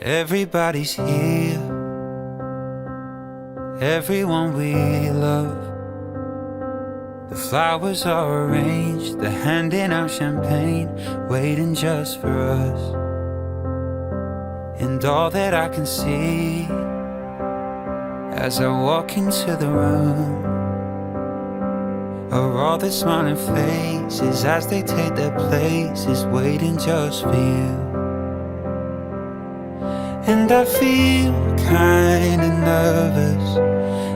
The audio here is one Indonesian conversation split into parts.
Everybody's here, everyone we love. The flowers are arranged, they're handing out champagne, waiting just for us. And all that I can see as I walk into the room are all the smiling faces as they take their places, waiting just for you. And I feel kinda nervous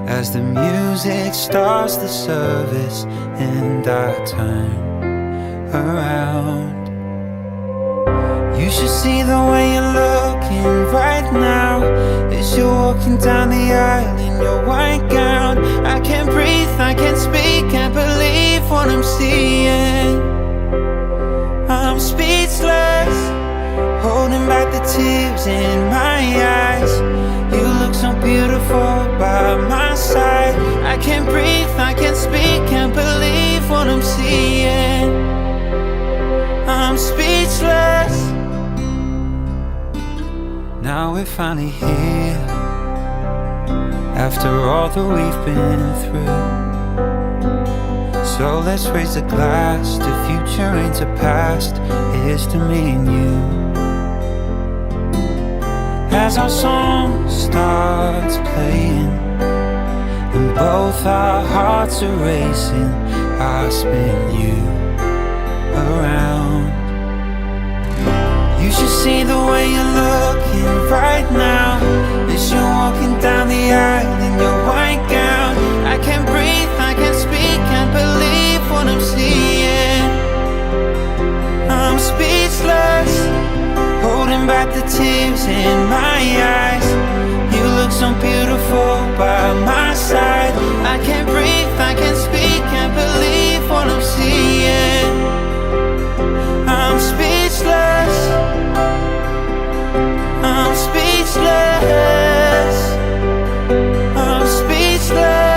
as the music starts the service, and I turn around. You should see the way you're looking right now as you're walking down the aisle in your white gown. I can't breathe, I can't speak, can't believe what I'm seeing. I'm speechless, holding back the tears in my eyes. You look so beautiful by my side. I can't breathe, I can't speak, can't believe what I'm seeing. I'm speechless. Now we're finally here, after all that we've been through. So let's raise a glass to future and to past. Here's to me and you. As our song starts playing and both our hearts are racing, I spin you around. You should see the way you're looking right now as you're walking down the aisle in your white gown. I can't breathe, I can't speak, can't believe what I'm seeing. I'm speechless, holding back the tears in my eyes. You look so beautiful by my side. I can't breathe, I can't speak, can't believe what I'm seeing. I'm speechless, I'm speechless, I'm speechless.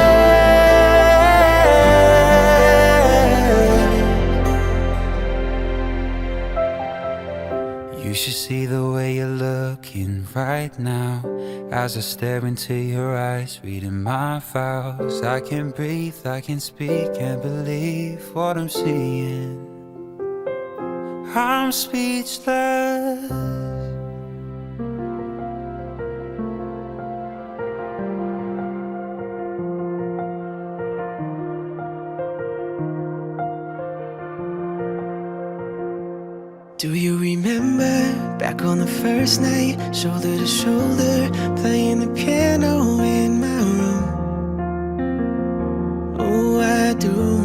You should see the way you're looking right now as I stare into your eyes, reading my vows. I can't breathe, I can't speak, can't believe what I'm seeing. I'm speechless. Do you remember back on the first night, shoulder to shoulder, playing the piano in my room? Oh, I do.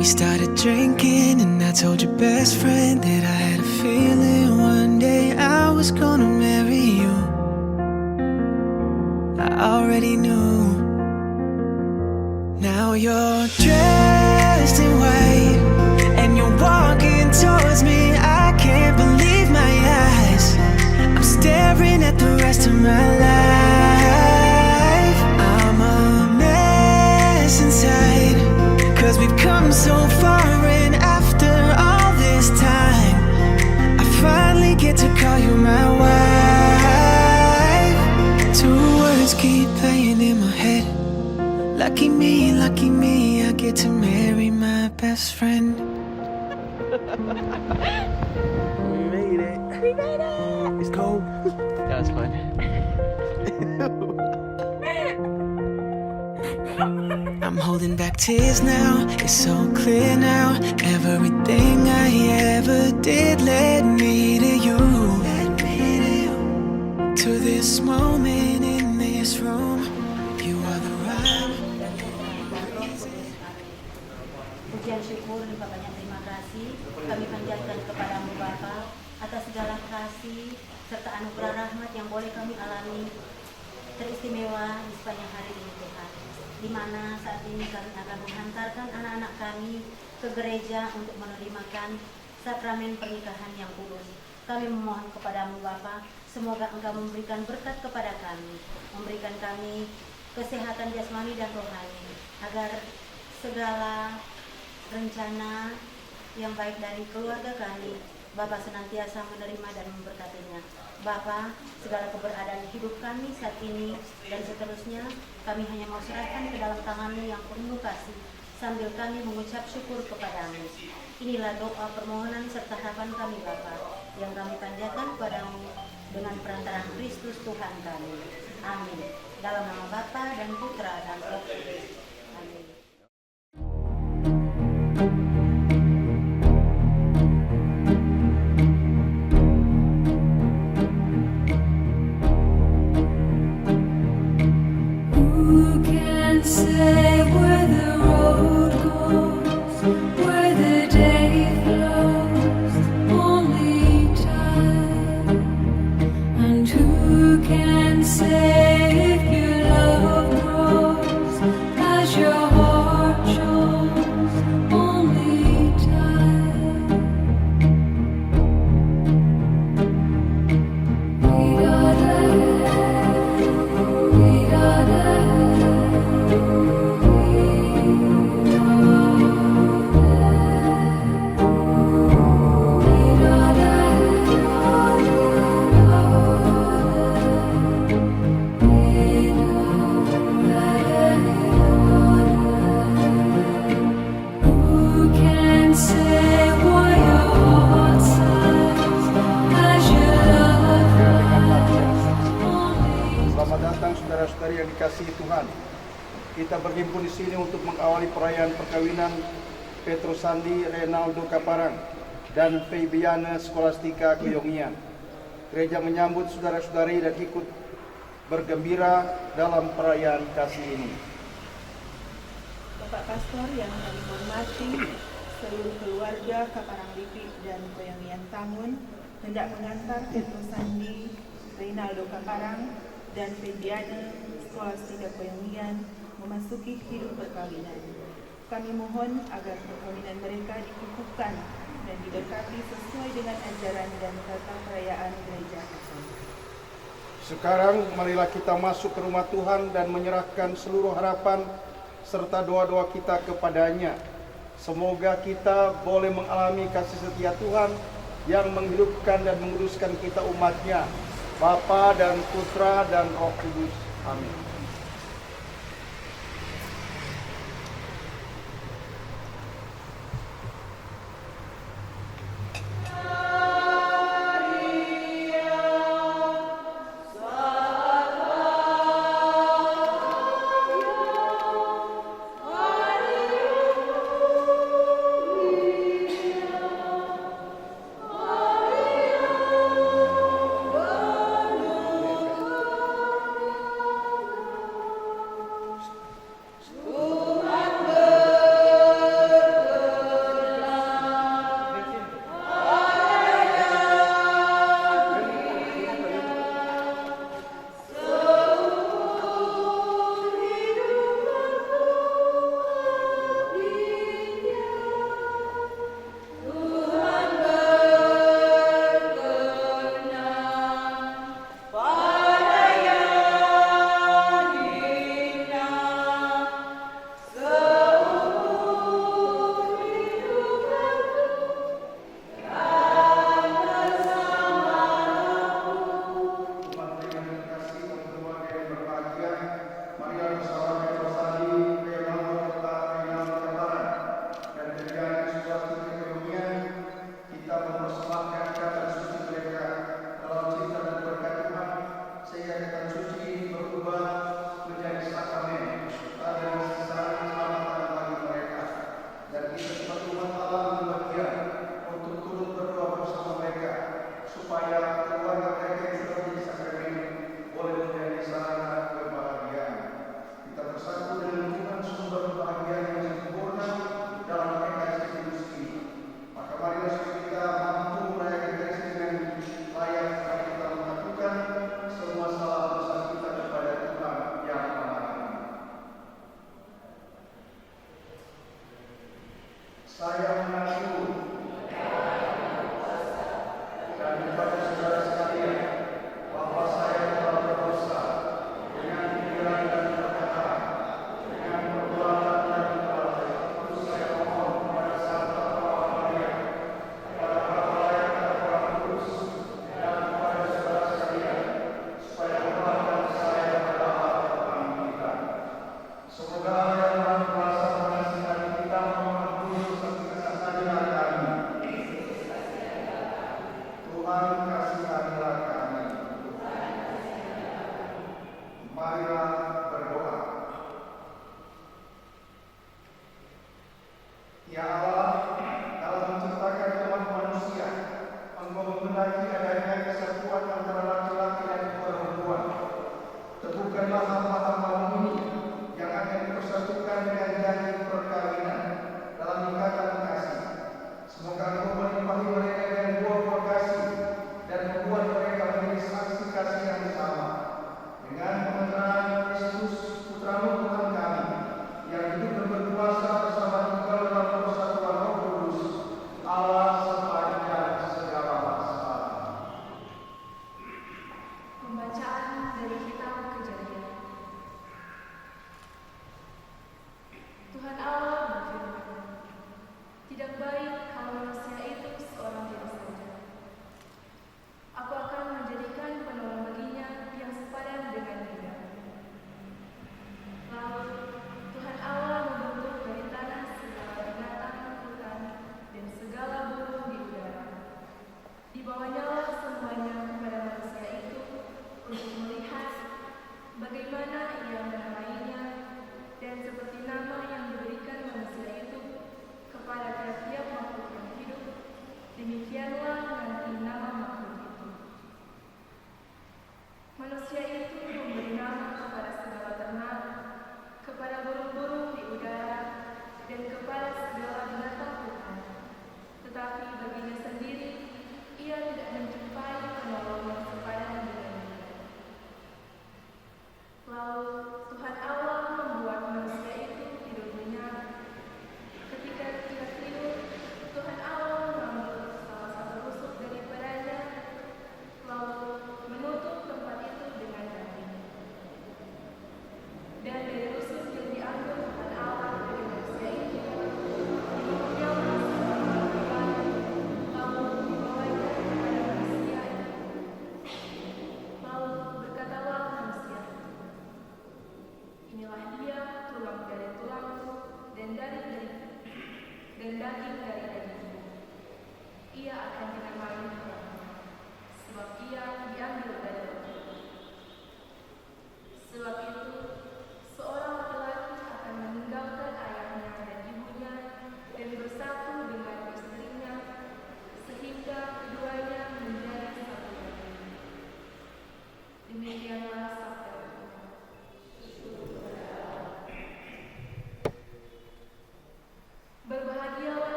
We started drinking and I told your best friend that I had a feeling one day I was gonna marry you. I already knew. Now you're dressed in white and you're walking towards me. I can't believe my eyes. I'm staring at the rest of my life. I'm a mess inside, 'cause we've come so far, and after all this time I finally get to call you my wife. Two words keep playing in my head. Lucky me, I get to marry my best friend. We made it. We made it! It's cold. That was fun. I'm holding back tears now, it's so clear now. Everything I ever did led me to you. To this moment in this room, you are the rhyme. Pujian syukur dan banyak terima kasih kami panjatkan kepadamu Bapa atas segala kasih serta anugerah rahmat yang boleh kami alami teristimewa di sepanjang hari ini Tuhan, di mana saat ini kami akan menghantarkan anak-anak kami ke gereja untuk menerimakan sakramen pernikahan yang kudus. Kami memohon kepadamu Bapa, semoga Engkau memberikan berkat kepada kami, memberikan kami kesehatan jasmani dan rohani, agar segala rencana yang baik dari keluarga kami Bapa senantiasa menerima dan memberkatinya. Bapa, segala keberadaan hidup kami saat ini dan seterusnya, kami hanya mau serahkan ke dalam tangan-Mu yang penuh kasih, sambil kami mengucap syukur kepadamu. Inilah doa permohonan serta harapan kami Bapa, yang kami panjatkan kepadamu dengan perantaraan Kristus Tuhan kami. Amin. Dalam nama Bapa dan Putra dan Roh Kudus. Amin. Who can say where the road goes, where the day flows? Only time. And who can say if your love grows as your heart shows? Only time. Who can say why your heart sighs as your love flies? Only Selamat datang saudara-saudari yang dikasihi Tuhan. Kita berhimpun di sini untuk mengawali perayaan perkawinan Petrus Sandi Renaldo Kaparang dan Febiana Skolastika Koyongian. Gereja menyambut saudara-saudari dan ikut bergembira dalam perayaan kasih ini. Bapak Pastor yang kami hormati, seluruh keluarga Kaparang Lipi dan Koyongian Tangun hendak mengantar Petrus Sandi Renaldo Kaparang dan Febiana Skolastika Koyongian memasuki hidup perkawinan. Kami mohon agar perkawinan mereka dikukuhkan dan diberkati sesuai dengan ajaran dan tata perayaan Gereja Katolik. Sekarang marilah kita masuk ke rumah Tuhan dan menyerahkan seluruh harapan serta doa-doa kita kepadanya. Semoga kita boleh mengalami kasih setia Tuhan yang menghidupkan dan menguduskan kita umatnya, Bapa dan Putra dan Roh Kudus. Amin.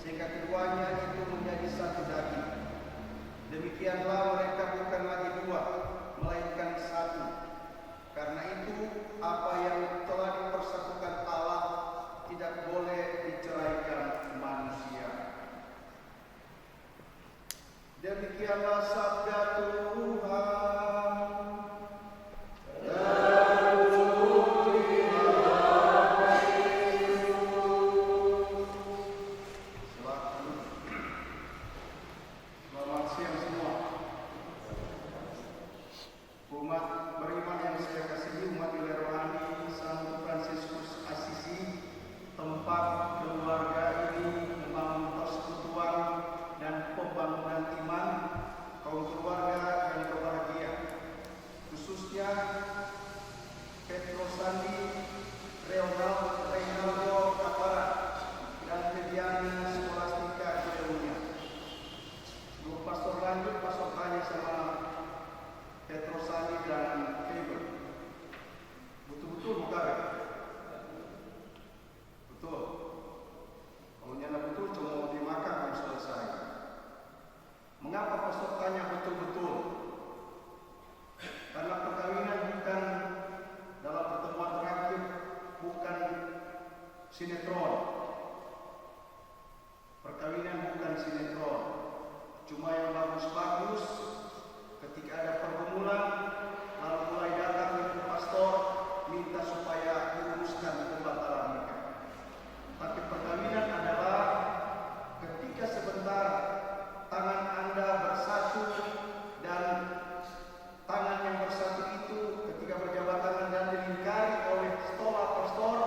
sehingga keduanya itu menjadi satu daging. Demikianlah mereka bukan lagi dua, melainkan satu. Karena itu, apa yang telah dipersatukan Allah tidak boleh diceraikan manusia. Demikianlah sabda Tuhan. Selamat siang semua. Umat beriman yang saya kasihi, umat nilai rohani Santo Fransiskus Assisi, tempat keluarga ini membangun persekutuan dan pembangunan iman kaum keluarga yang berbahagia, khususnya Petro Sandi, Reynaldo Kapara, dan Fediana Scholastica Julia. Dua pastor lanjut, pastor tanya sama Petro Sandi dan Faber. Betul-betul bukan? Betul. Kalau nyana betul cuma mau dimakan dan selesai. Mengapa pastor tanya betul-betul? Karena perkawinan bukan, dalam pertemuan terakhir, bukan sinetron. Perkawinan bukan sinetron. Cuma yang bagus-bagus, ketika ada pergumulan, lalu mulai datang ke pastor, minta supaya diluruskan pembatalan nikah. Tapi perkawinan adalah ketika sebentar tangan Anda bersatu, dan tangan yang bersatu itu ketika berjabat tangan dan dilingkari oleh stola pastor,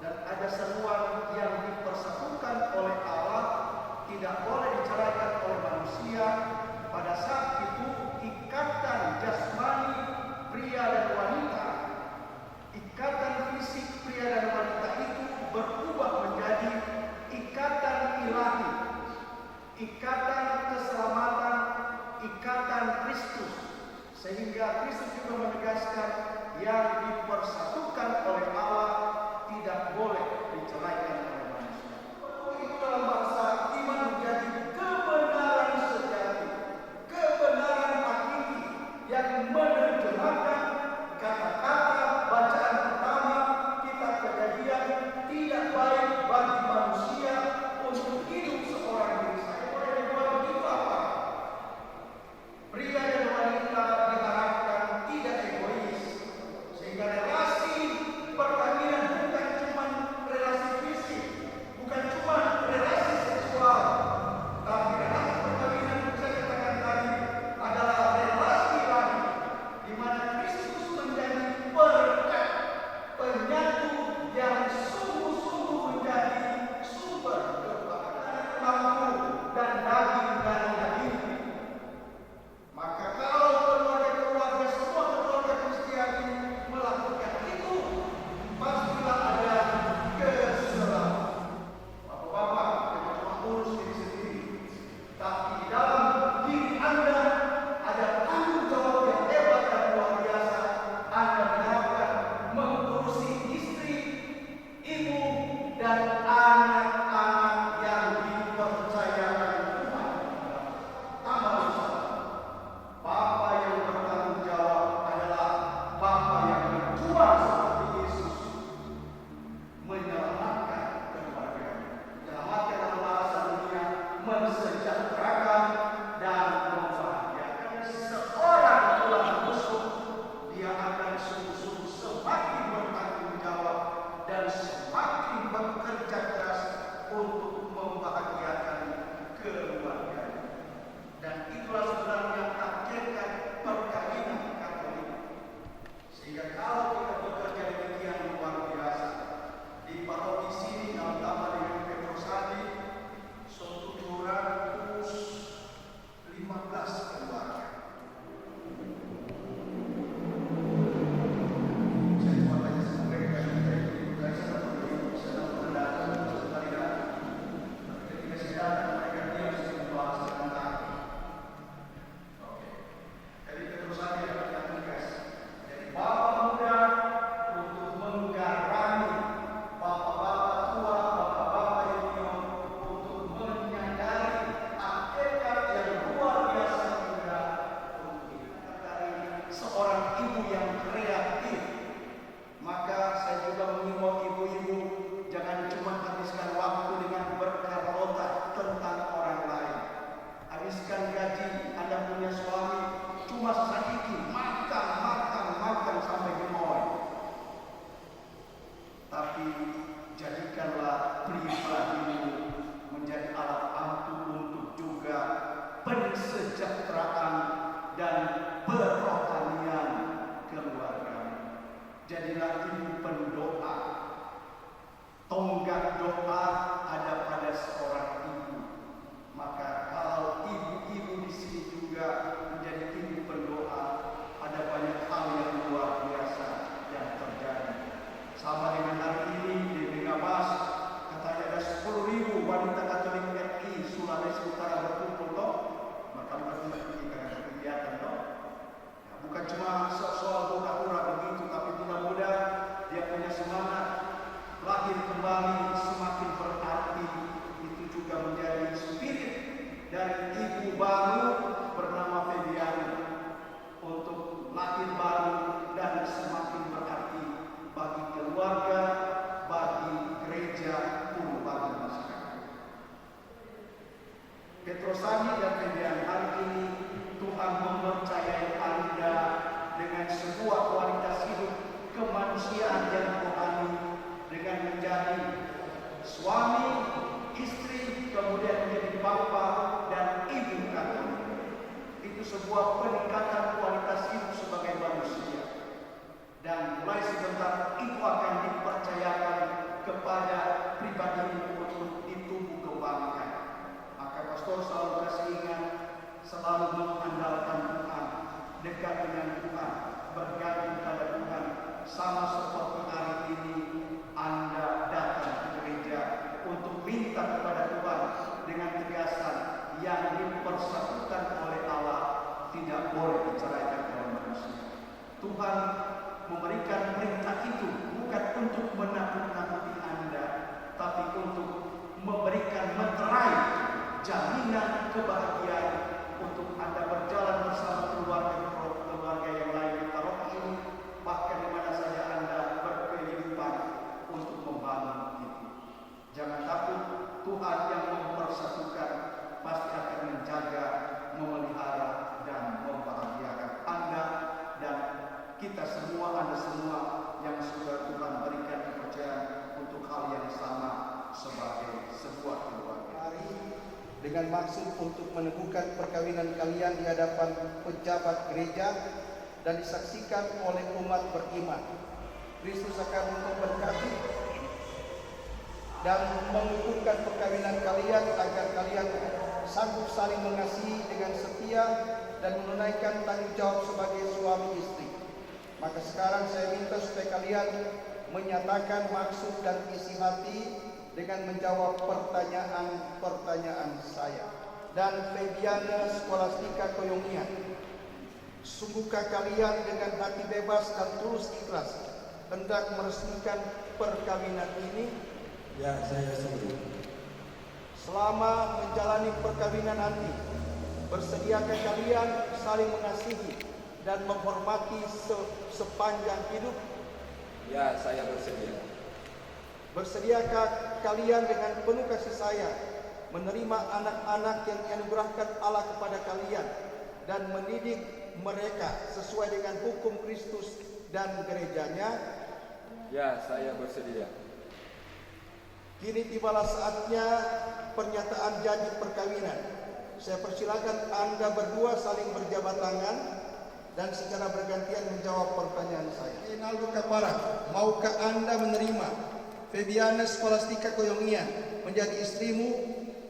dan ada seruan yang dipersatukan oleh Allah, tidak boleh diceraikan oleh manusia. Pada saat itu ikatan jasmani pria dan wanita, ikatan fisik pria dan wanita itu berubah menjadi ikatan ilahi, ikatan keselamatan, ikatan Kristus. Sehingga Kristus juga menegaskan yang dipersatukan oleh Allah tidak boleh diceraikan oleh manusia. Itu dalam bahasa iman menjadi kebenaran sejati, kebenaran hakiki yang menerjemahkan kata-kata bacaan pertama kitab Kejadian, tidak baik bagi manusia untuk hidup seorang diri. Saya boleh dibuat begitu apa? Pria dan wanita diharapkan tidak egois, sehingga relasi perkawinan bukan cuma relasi fisik, bukan cuma relasi seksual, tapi relasi perkawinan saya katakan tadi adalah relasi lain, di mana Kristus menjadi perekat, penyatu yang sungguh-sungguh menjadi sumber kebahagiaan lampu dan daging dari daging. Maka kalau keluarga-keluarga, semua keluarga Kristiani melakukan itu, pastilah ada keselamatan. Bapak-bapak jangan cuma urus diri sendiri, tapi di dalam diri Anda ada tanggung jawab yang hebat dan luar biasa. Anda diharapkan mengurusi istri, ibu, dan anak-anak yang dipercayakan Tuhan. Tambah besar. Bapa yang bertanggung jawab adalah Bapa yang berjuang seperti Yesus, menyelamatkan keluarga. Menyelamatkan dalam bahasa dunia, mensejahterakan dan membahagiakan. Seorang tulang rusuk, dia akan sungguh-sungguh semakin bertanggung jawab dan semakin bekerja Petrosani dan Febian, hari ini Tuhan mempercayai Anda dengan sebuah kualitas hidup kemanusiaan yang rohani, dengan menjadi suami, istri, kemudian menjadi bapa dan ibu kandung. Itu sebuah peningkatan kualitas hidup sebagai manusia. Dan mulai sebentar itu akan dipercayakan kepada pribadi untuk ditumbuh kembangkan. Maka pastor selalu kasih ingat, selalu mengandalkan Tuhan, dekat dengan Tuhan, bergantung pada Tuhan. Sama seperti hari ini Anda datang ke gereja untuk minta kepada Tuhan dengan tegasan, yang dipersatukan oleh Allah tidak boleh diceraikan oleh manusia. Tuhan memberikan perintah itu bukan untuk menakut-nakuti Anda, tapi untuk memberikan meterai jaminan kebahagiaan untuk Anda berjalan bersama keluarga yang lain di paroki ini, bahkan di mana saja Anda berkehidupan untuk membangun itu. Jangan takut, Tuhan yang mempersatukan pasti akan menjaga, memelihara, dan membahagiakan Anda dan kita semua, Anda semua yang sudah Tuhan berikan kepercayaan untuk hal yang sama sebagai sebuah keluarga. Hari dengan maksud untuk meneguhkan perkawinan kalian di hadapan pejabat gereja dan disaksikan oleh umat beriman. Kristus akan memberkati dan mengukuhkan perkawinan kalian agar kalian sanggup saling mengasihi dengan setia dan menunaikan tanggung jawab sebagai suami istri. Maka sekarang saya minta supaya kalian menyatakan maksud dan isi hati dengan menjawab pertanyaan-pertanyaan saya. Dan Febiana Scholastica Koyongia, sungguhkah kalian dengan hati bebas dan tulus ikhlas hendak meresmikan perkawinan ini? Ya, saya setuju. Selama menjalani perkawinan nanti, bersediakah kalian saling mengasihi dan menghormati sepanjang hidup? Ya, saya bersedia. Bersediakah kalian dengan penuh kasih sayang menerima anak-anak yang dianugerahkan Allah kepada kalian dan mendidik mereka sesuai dengan hukum Kristus dan gerejanya? Ya, saya bersedia. Kini tibalah saatnya pernyataan janji perkawinan. Saya persilakan Anda berdua saling berjabat tangan dan secara bergantian menjawab pertanyaan saya. Rinaldo Kapara, maukah Anda menerima Febiana Scholastica Koyongia menjadi istrimu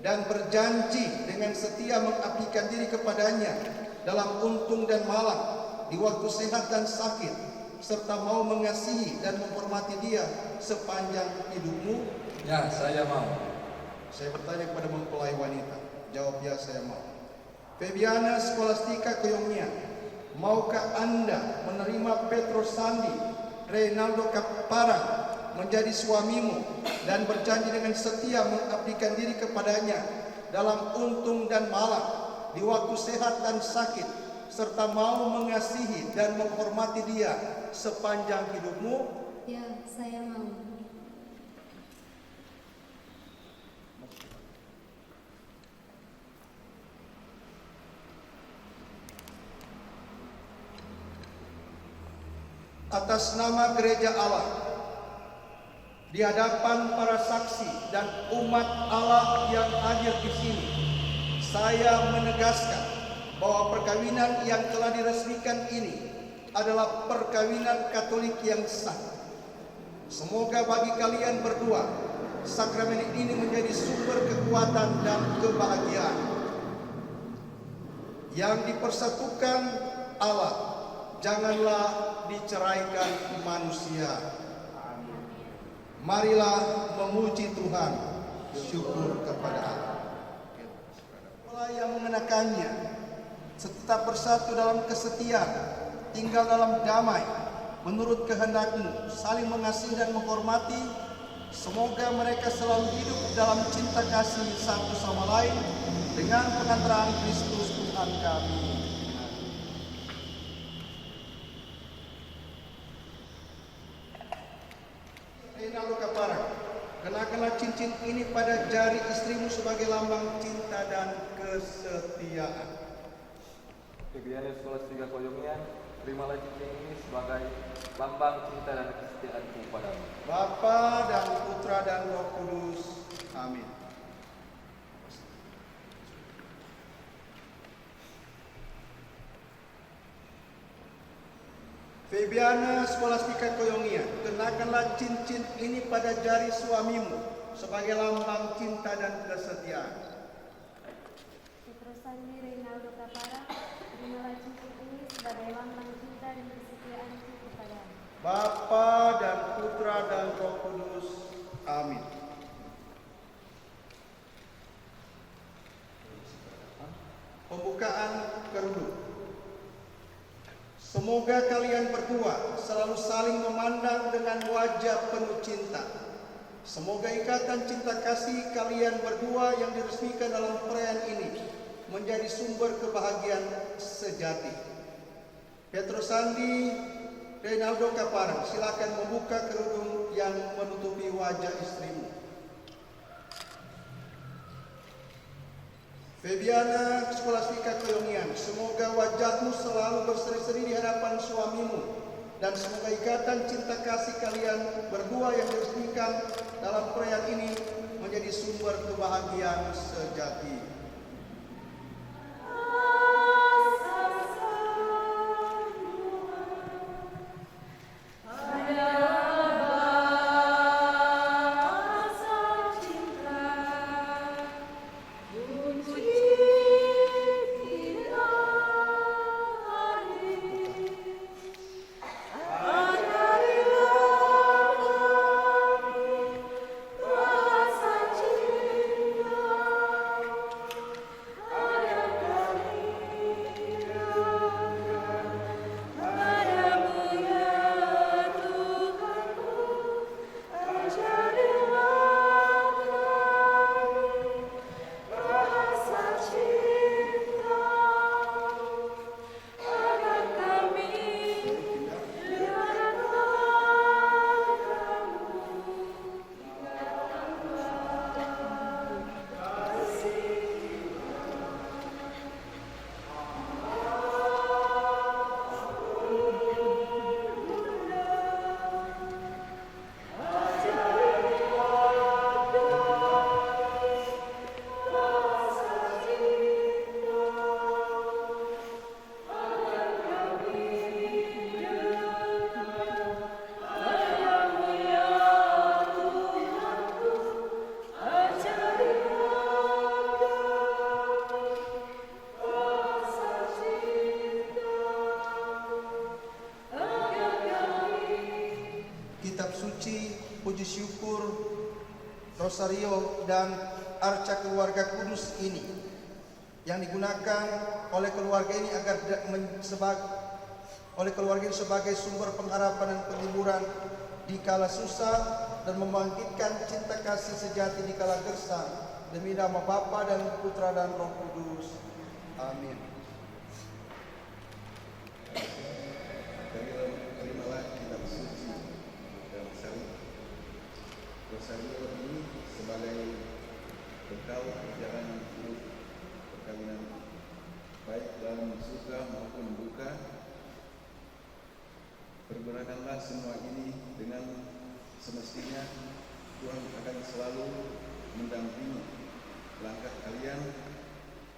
dan berjanji dengan setia mengabdikan diri kepadanya dalam untung dan malang, di waktu sehat dan sakit, serta mau mengasihi dan menghormati dia sepanjang hidupmu? Ya, saya mau. Saya bertanya kepada mempelai wanita. Jawab ya, saya mau. Febiana Scholastica Koyongia, maukah Anda menerima Petrosani Reynaldo Kapara menjadi suamimu dan berjanji dengan setia mengabdikan diri kepadanya dalam untung dan malang, di waktu sehat dan sakit, serta mau mengasihi dan menghormati dia sepanjang hidupmu? Ya, saya mau. Atas nama Gereja Allah, di hadapan para saksi dan umat Allah yang hadir di sini, saya menegaskan bahwa perkawinan yang telah diresmikan ini adalah perkawinan Katolik yang sah. Semoga bagi kalian berdua, sakramen ini menjadi sumber kekuatan dan kebahagiaan. Yang dipersatukan Allah, janganlah diceraikan manusia. Marilah memuji Tuhan, syukur kepada Allah. Allah yang mengenakannya, tetap bersatu dalam kesetiaan, tinggal dalam damai, menurut kehendakmu, saling mengasihi dan menghormati. Semoga mereka selalu hidup dalam cinta kasih satu sama lain dengan pengantaran Kristus Tuhan kami. Reynaldo Kapara, kenakan Kenakanlah cincin ini pada jari istrimu sebagai lambang cinta dan kesetiaan. Febiana Scholastica Koyomian, terimalah cincin ini sebagai lambang cinta dan kesetiaanku padamu. Bapa dan Putra dan Roh Kudus. Amin. Febiana Scholastica Koyomian, kenakanlah cincin ini pada jari suamimu sebagai lambang cinta dan kesetiaan. Petrosandi Reynaldo Kapara, terimalah cincin ini sebagai lambang cinta dan kesetiaanku kepadamu. Bapa dan Putra dan Roh Kudus. Amin. Pembukaan kerudung. Semoga kalian berdua selalu saling memandang dengan wajah penuh cinta. Semoga ikatan cinta kasih kalian berdua yang diresmikan dalam perayaan ini menjadi sumber kebahagiaan sejati. Petrosandi Reynaldo Kaparang, silakan membuka kerudung yang menutupi wajah istrimu. Febiana Scholastica Koyomian, semoga wajahmu selalu berseri-seri di hadapan suamimu dan semoga ikatan cinta kasih kalian berdua yang diresmikan dalam perayaan ini menjadi sumber kebahagiaan sejati. Kitab suci, puji syukur, rosario dan arca keluarga kudus ini yang digunakan oleh keluarga ini sebagai sumber pengharapan dan penghiburan di kala susah dan membangkitkan cinta kasih sejati di kala gersang, demi nama Bapa dan Putra dan Roh Kudus. Amin. Terimalah kitab suci dan rosario ini sebagai bekal perjalanan hidup perkawinan, baik dalam suka maupun duka. Pergunakanlah semua ini dengan semestinya. Tuhan akan selalu mendampingi langkah kalian.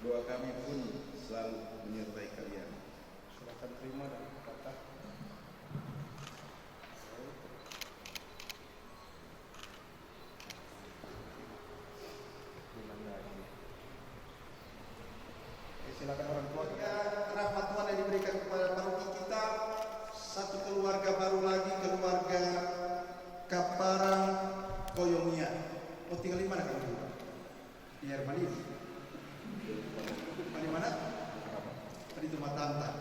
Doa kami pun selalu menyertai kalian. Silakan terima dan kata. Silakan orang tua kita. Rahmat Tuhan yang diberikan kepada paroki kita, satu keluarga baru lagi, keluarga Kaparang Koyomian. Oh, tinggal di mana kamu? Di Hermani. Di mana? Di rumah tante.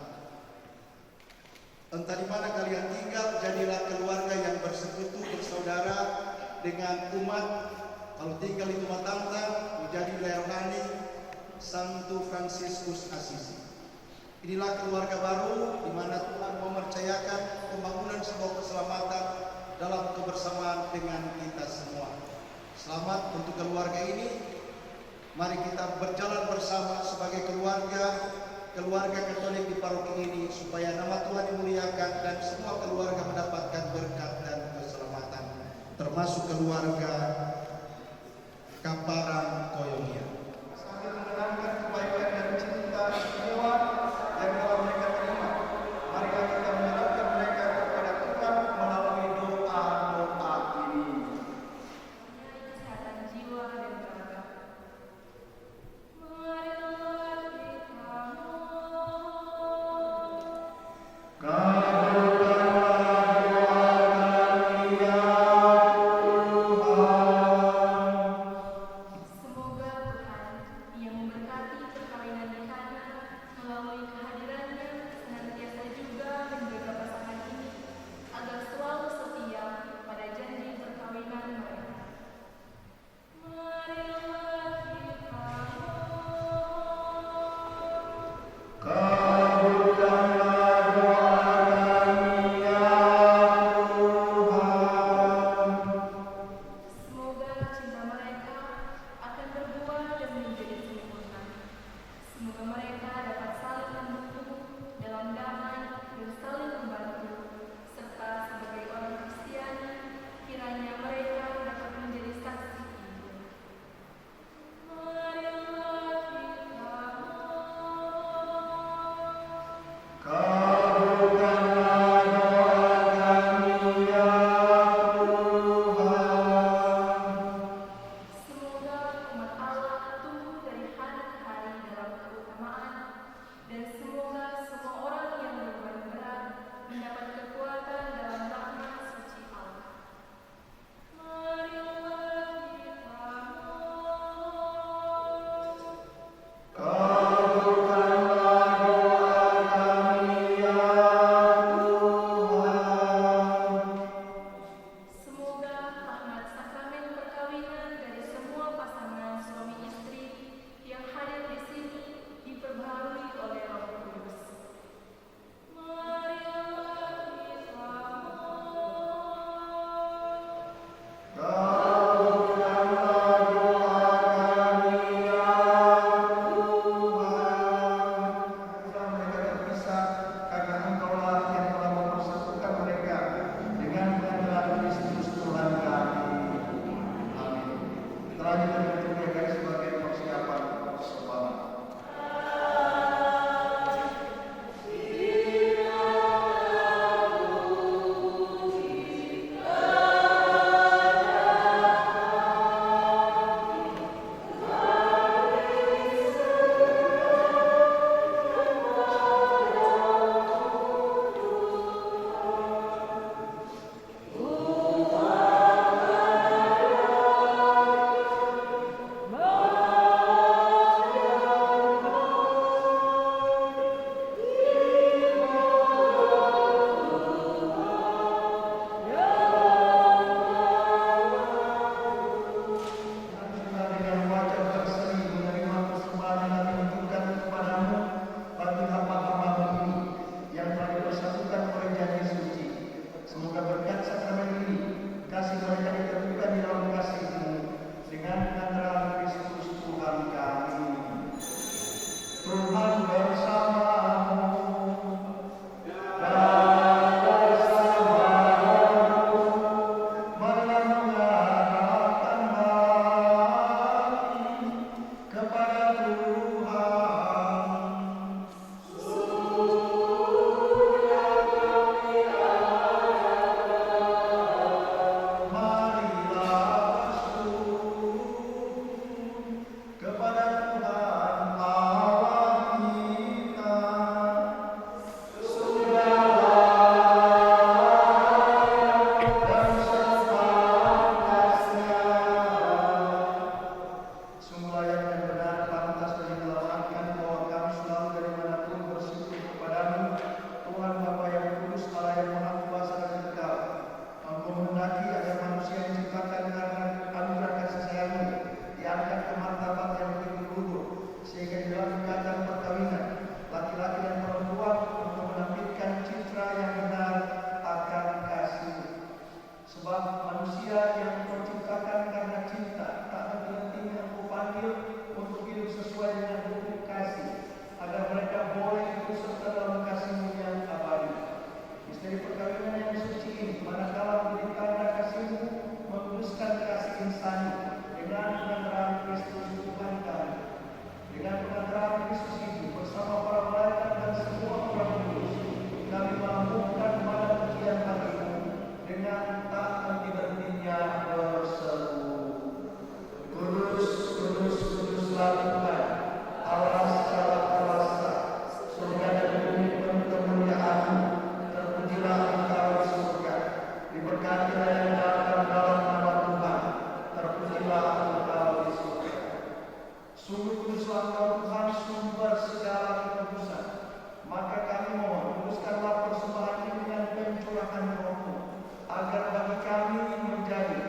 Entah di mana kalian tinggal, jadilah keluarga yang bersekutu, bersaudara dengan umat. Kalau tinggal di rumah tante, menjadi rohani Santo Fransiskus Assisi. Inilah keluarga baru di mana Tuhan mempercayakan pembangunan sebuah keselamatan dalam kebersamaan dengan kita semua. Selamat untuk keluarga ini. Mari kita berjalan bersama sebagai keluarga Katolik di paroki ini supaya nama Tuhan dimuliakan dan semua keluarga mendapatkan berkat dan keselamatan, termasuk keluarga Kaparang Koyongnya. Sambil mengenangkan kebaikan dan cinta istimewa yang telah mereka terima, mari kita menyerahkan mereka kepada Tuhan melalui doa-doa ini. Kesehatan jiwa dan raga. Semoga Tuhan yang memberkati perkawinan di Kana melalui kehadirannya senantiasa juga menjaga pasangan ini agar selalu setia pada janji perkawinan mereka. Marilah kita semoga cinta mereka akan berbuah dan menjadi sempurna. Semoga mereka dapat saling mendukung dalam damai dan saling membantu, serta sebagai orang Kristiani, kiranya mereka dapat menjadi saksi hidup. Marilah kita semoga umat Allah tumbuh dari hari ke hari dalam keutamaan, dan semoga semua orang yang berbeban berat mendapat kekuatan dalam rahmat suci Allah. Marilah kita semoga rahmat sakramen perkawinan dari semua pasangan suami istri yang hadir di sini diperbaharui oleh Roh Kudus. Marilah kita Mereka terpisah karena Engkaulah yang telah mempersatukan mereka dengan pengenalan Kristus Tuhan kami. Amin. Terakhir kita sebagai persiapan sembahlah. dengan pengantaran Kristus Tuhan kami, dengan pengantaran Kristus itu bersama para malaikat dan semua orang kudus, kami melambungkan pada pujian bagimu dengan tak henti-hentinya berseru. Kudus, kudus, kuduslah Tuhan, Allah secara kuasa, surga dan bumi penuh kemuliaan-Mu. Terpujilah Engkau di surga, diberkatilah yang datang dalam nama Tuhan. Terpujilah Engkau di surga. Sungguh kuduslah Engkau Tuhan, sumber segala kekudusan. Maka kami mohon, kuduskanlah persembahan ini dengan pencurahan Roh-Mu, agar bagi kami menjadi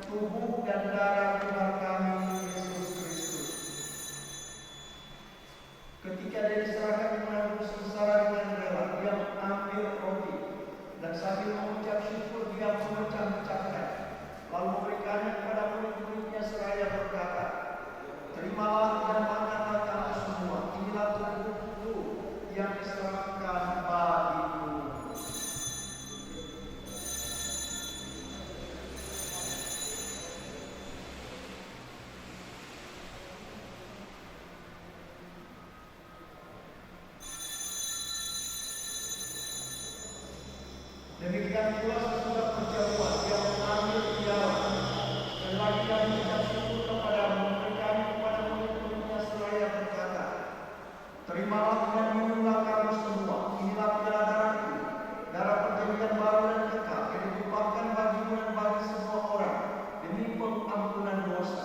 tubuh dan darah Tuhan kami Yesus Kristus. Ketika dia diserahkan menanggung sengsara dengan rela, dia mengambil roti dan sambil mengucap syukur dia memecah-mecahkan, lalu memberikannya kepada murid-muridnya seraya berkata, "Terimalah dan makanlah kamu semua, inilah tubuhku yang diserahkan bagimu." Demikian pula sesudah perjamuan dia mengambil piala, dan lagi dia mengucap syukur kepadamu, memberikannya kepada murid-muridnya seraya berkata, "Terimalah dan minumlah kamu semua, inilah piala darahku, darah perjanjian baru dan kekal, yang ditumpahkan bagimu dan bagi semua orang demi pengampunan dosa.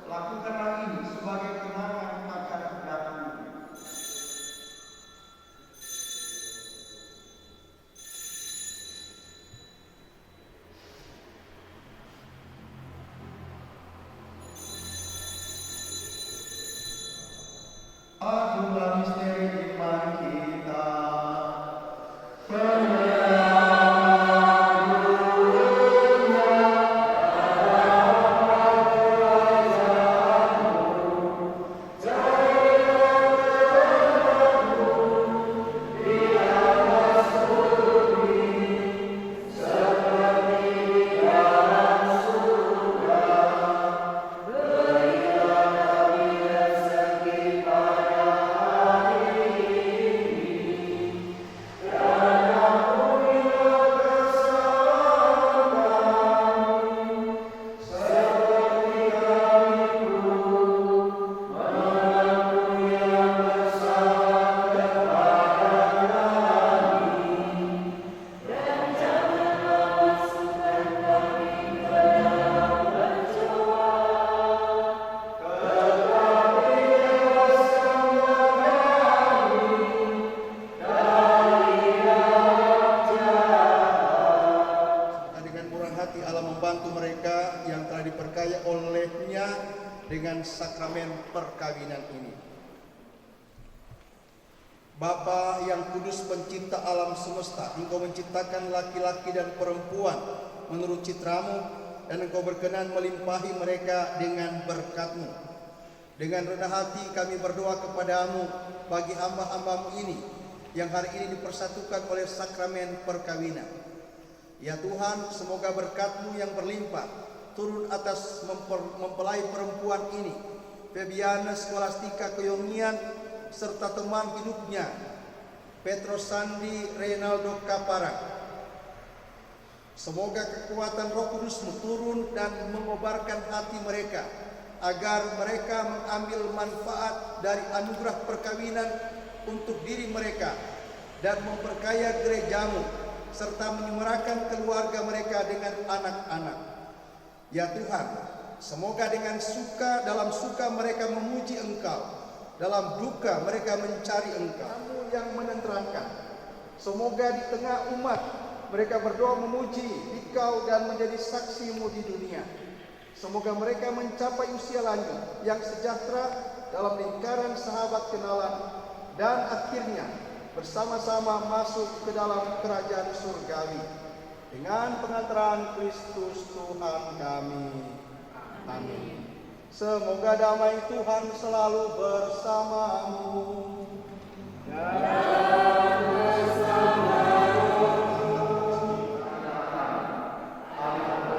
Lakukanlah ini sebagai kenangan akan aku." Agunglah misteri iman kita. Dengan sakramen perkawinan ini. Bapa yang kudus, pencipta alam semesta, Engkau menciptakan laki-laki dan perempuan menurut citramu, dan Engkau berkenan melimpahi mereka dengan berkat-Mu. Dengan rendah hati kami berdoa kepadamu bagi hamba-hambamu ini yang hari ini dipersatukan oleh sakramen perkawinan. Ya Tuhan, semoga berkat-Mu yang berlimpah turun atas mempelai perempuan ini, Febiana Scholastica Koyongian, serta teman hidupnya, Petros Sandi Reynaldo Kaparang. Semoga kekuatan Roh Kudus-Mu turun dan mengobarkan hati mereka, agar mereka mengambil manfaat dari anugerah perkawinan untuk diri mereka dan memperkaya gereja-Mu, serta menyemarakan keluarga mereka dengan anak-anak. Ya Tuhan, semoga dengan dalam suka mereka memuji Engkau, dalam duka mereka mencari Engkau yang menenteramkan. Semoga di tengah umat mereka berdoa memuji Engkau dan menjadi saksi-Mu di dunia. Semoga mereka mencapai usia lanjut yang sejahtera dalam lingkaran sahabat kenalan, dan akhirnya bersama-sama masuk ke dalam kerajaan surgawi. Dengan pengantaran Kristus Tuhan kami. Amin. Semoga damai Tuhan selalu bersamamu. Dan bersamamu. Amin.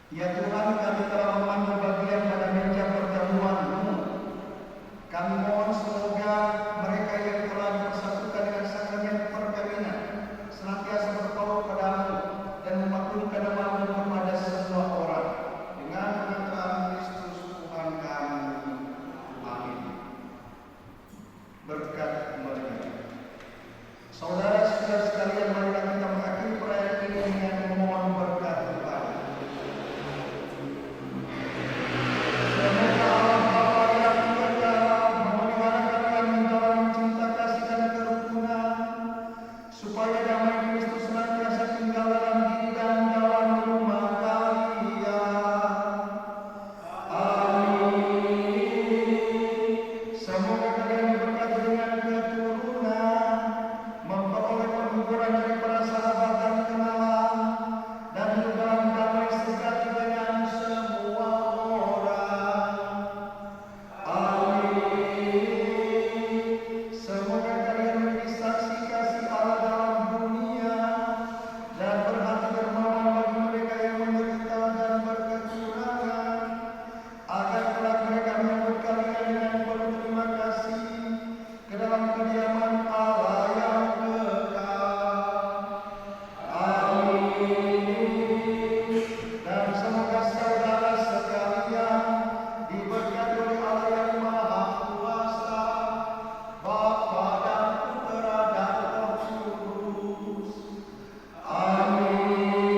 Ya Tuhan, kami telah mengambil bagian pada meja perjamuan-Mu. Kami mohon semoga mereka yang telah dipersatukan dengan sakramen perkawinan senantiasa bertolak padamu dan memaklumkan nama-Mu kepada semua orang. Dengan pengantaran Kristus Tuhan kami. Amin. Berkat mereka. Saudara-saudara sekalian, marilah kita mengakhiri perayaan ini dengan memohon berkat Tuhan. Semoga Allah Bapa yang Kuasa memelihara kalian dalam cinta kasih dan kerukunan, supaya damai Kristus senantiasa tinggal dalam diri dan dalam rumah kalian. Amin. Semoga kalian diberkati dengan keturunan, memperoleh penghiburan dari para sahabat dan kenalan, dan hidup dalam damai sejati dengan semua orang. Amin. Semoga kalian menjadi saksi kasih Allah dalam dunia dan berhati dermawan bagi mereka yang menderita dan berkekurangan, agar kelak mereka menyambut kalian dengan penuh terima kasih ke dalam kediaman Allah yang kekal. Amin. Dan semoga saudara sekalian diberkati oleh Allah yang Maha Kuasa, Bapa dan Putera dan Roh Kudus. Amin.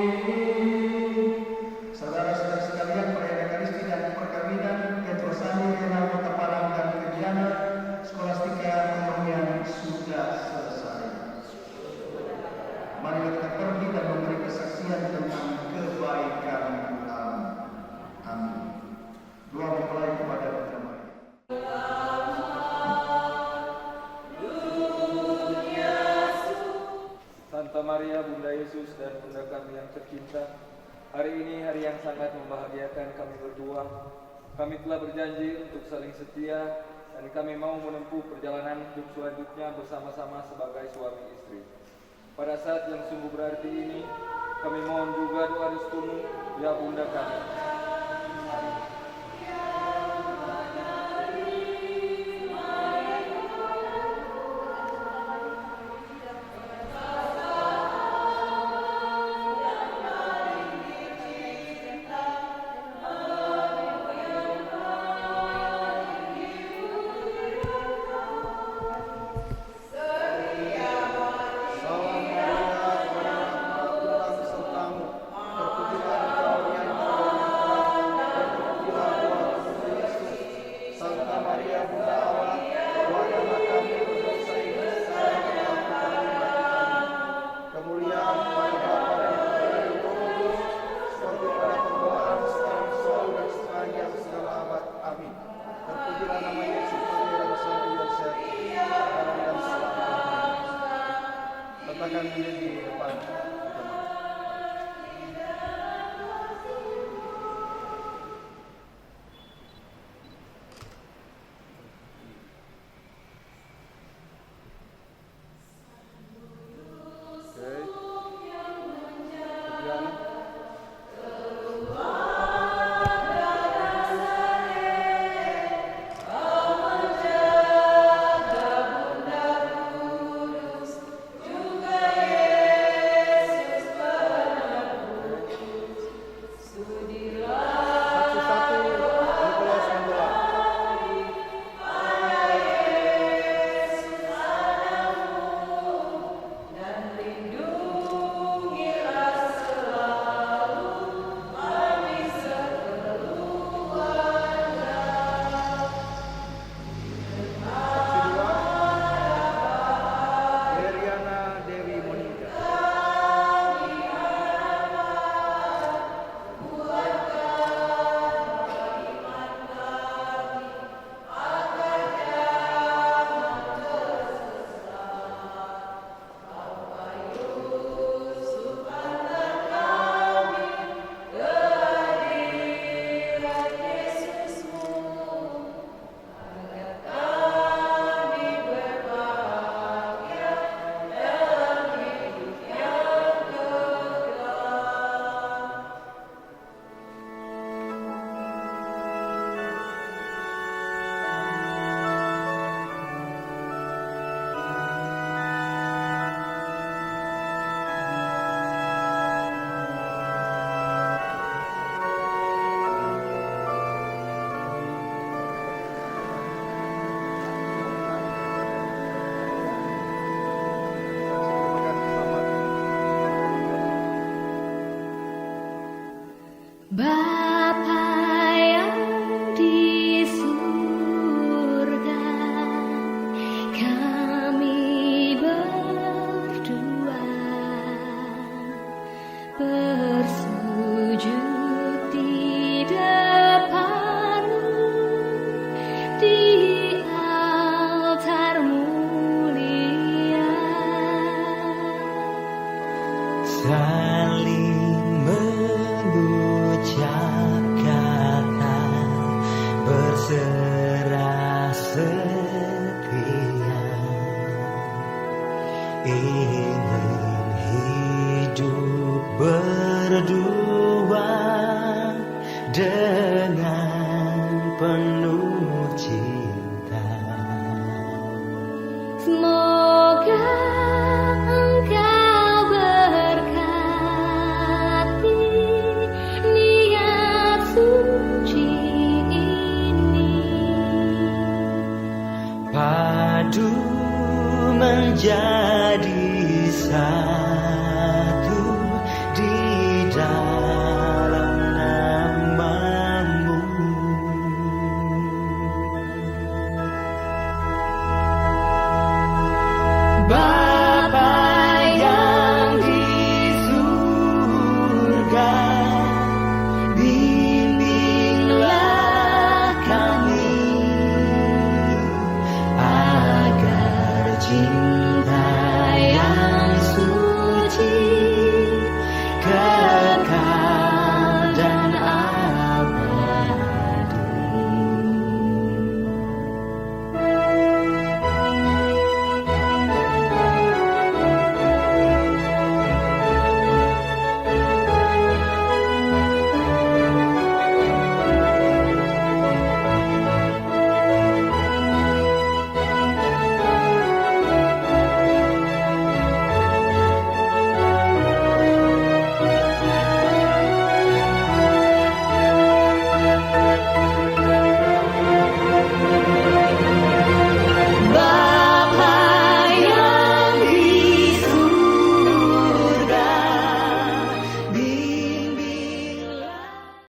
Saudara-saudara sekalian, perayaan Ekaristi dan perkawinan Petrus Sandi, Renaldo Kaparang dan Kediana Skolastika Koyomian sudah selesai. Mari kita pergi dan memberi kesaksian tentang kebaikan Tuhan. Amin. Doa mempelai kepada Bikira Maria. Santa Maria, Bunda Yesus dan Bunda kami yang tercinta, hari ini hari yang sangat membahagiakan kami berdua. Kami telah berjanji untuk saling setia dan kami mau menempuh perjalanan hidup selanjutnya bersama-sama sebagai suami istri. Pada saat yang sungguh berarti ini, kami mohon juga doa restumu, ya Bunda kami. Salam Maria, penuh Tuhan sertamu, terpujilah engkau di antara wanita, terpujilah buah tubuh Yesus. Santa Maria, Bunda Allah, doakanlah kami berdosa ini sekarang dan waktu kami mati kami. Kemuliaan kepada Bapa dan Putra dan Roh Kudus, seperti pada permulaan, sekarang, selalu dan sepanjang segala abad. Amin. Terpujilah nama Yesus, Pangeran Sang Yosef, sekarang dan selamanya. Letakkan diri di depan. Oke. Adriana. Satu-satu Nikolaus Mandela. Dan lindungilah selalu. Bapa yang di surga, kami berdua bersujud di depan-Mu di altar mulia. Saling mengucap kata berserah setia, ingin hidup berdua